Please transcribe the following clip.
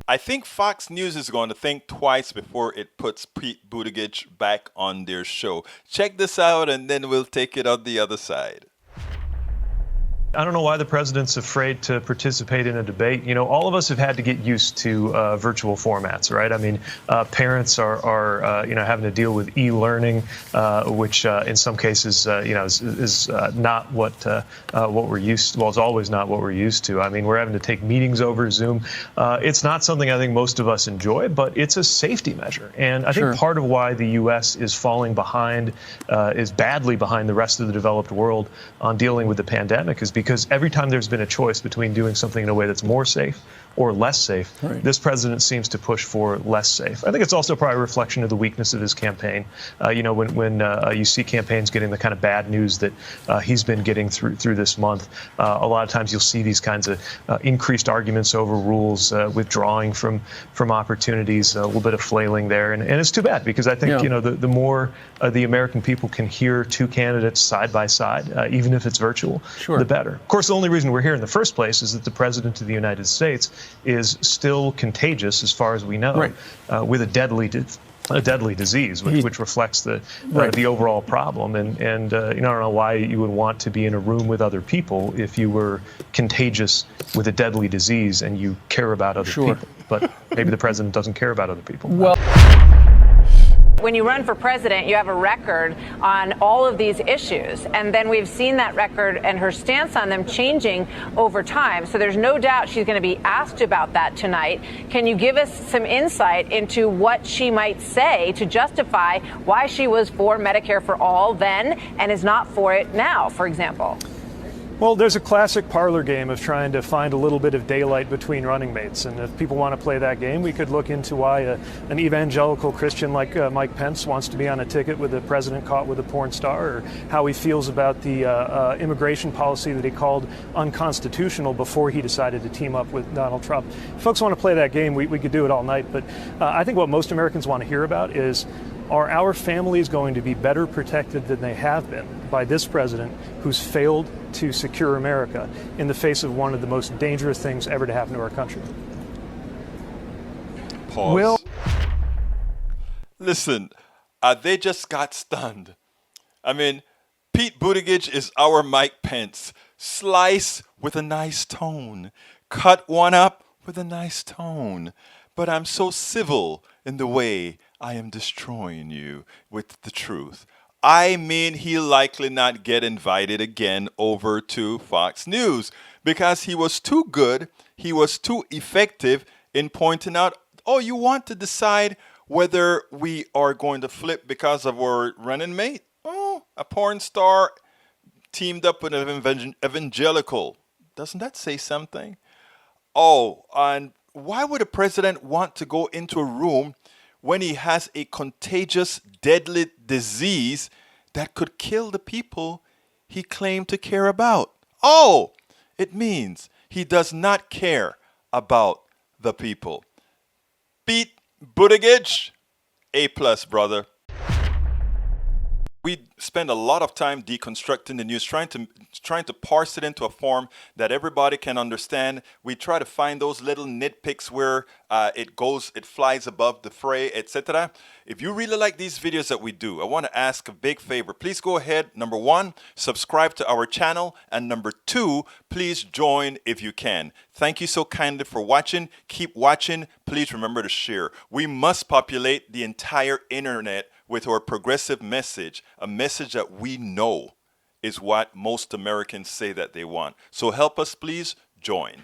I think Fox News is going to think twice before it puts Pete Buttigieg back on their show. Check this out, and then we'll take it on the other side. I don't know why the president's afraid to participate in a debate. You know, all of us have had to get used to virtual formats, right? I mean, parents are having to deal with e-learning, which in some cases, is not what we're used to. Well, it's always not what we're used to. I mean, we're having to take meetings over Zoom. It's not something I think most of us enjoy, but it's a safety measure. And I think part of why the U.S. is falling behind, is badly behind the rest of the developed world on dealing with the pandemic is because every time there's been a choice between doing something in a way that's more safe or less safe, this president seems to push for less safe. I think it's also probably a reflection of the weakness of his campaign. When you see campaigns getting the kind of bad news that he's been getting through this month, a lot of times you'll see these kinds of increased arguments over rules, withdrawing from opportunities, a little bit of flailing there. And it's too bad because I think, the more the American people can hear two candidates side by side, even if it's virtual, the better. Of course, the only reason we're here in the first place is that the president of the United States is still contagious, as far as we know, with a deadly disease, which reflects the overall problem. And I don't know why you would want to be in a room with other people if you were contagious with a deadly disease and you care about other people. But maybe the president doesn't care about other people. Well, when you run for president, you have a record on all of these issues. And then we've seen that record and her stance on them changing over time. So there's no doubt she's going to be asked about that tonight. Can you give us some insight into what she might say to justify why she was for Medicare for all then and is not for it now, for example? Well, there's a classic parlor game of trying to find a little bit of daylight between running mates. And if people want to play that game, we could look into why an evangelical Christian like Mike Pence wants to be on a ticket with the president caught with a porn star, or how he feels about the immigration policy that he called unconstitutional before he decided to team up with Donald Trump. If folks want to play that game, we could do it all night. But I think what most Americans want to hear about is, are our families going to be better protected than they have been by this president who's failed to secure America in the face of one of the most dangerous things ever to happen to our country? Pause. Listen, they just got stunned. I mean, Pete Buttigieg is our Mike Pence. Slice with a nice tone. Cut one up with a nice tone. But I'm so civil in the way I am destroying you with the truth. I mean, he'll likely not get invited again over to Fox News because he was too good, he was too effective in pointing out, oh, you want to decide whether we are going to flip because of our running mate? Oh, a porn star teamed up with an evangelical. Doesn't that say something? Oh, and why would a president want to go into a room when he has a contagious, deadly disease that could kill the people he claimed to care about? Oh, it means he does not care about the people. Pete Buttigieg, A+, brother. We spend a lot of time deconstructing the news, trying to parse it into a form that everybody can understand. We try to find those little nitpicks where it flies above the fray, etc. If you really like these videos that we do, I want to ask a big favor. Please go ahead, number one, subscribe to our channel, and number two, please join if you can. Thank you so kindly for watching. Keep watching. Please remember to share. We must populate the entire internet with our progressive message, a message that we know is what most Americans say that they want. So help us, please join.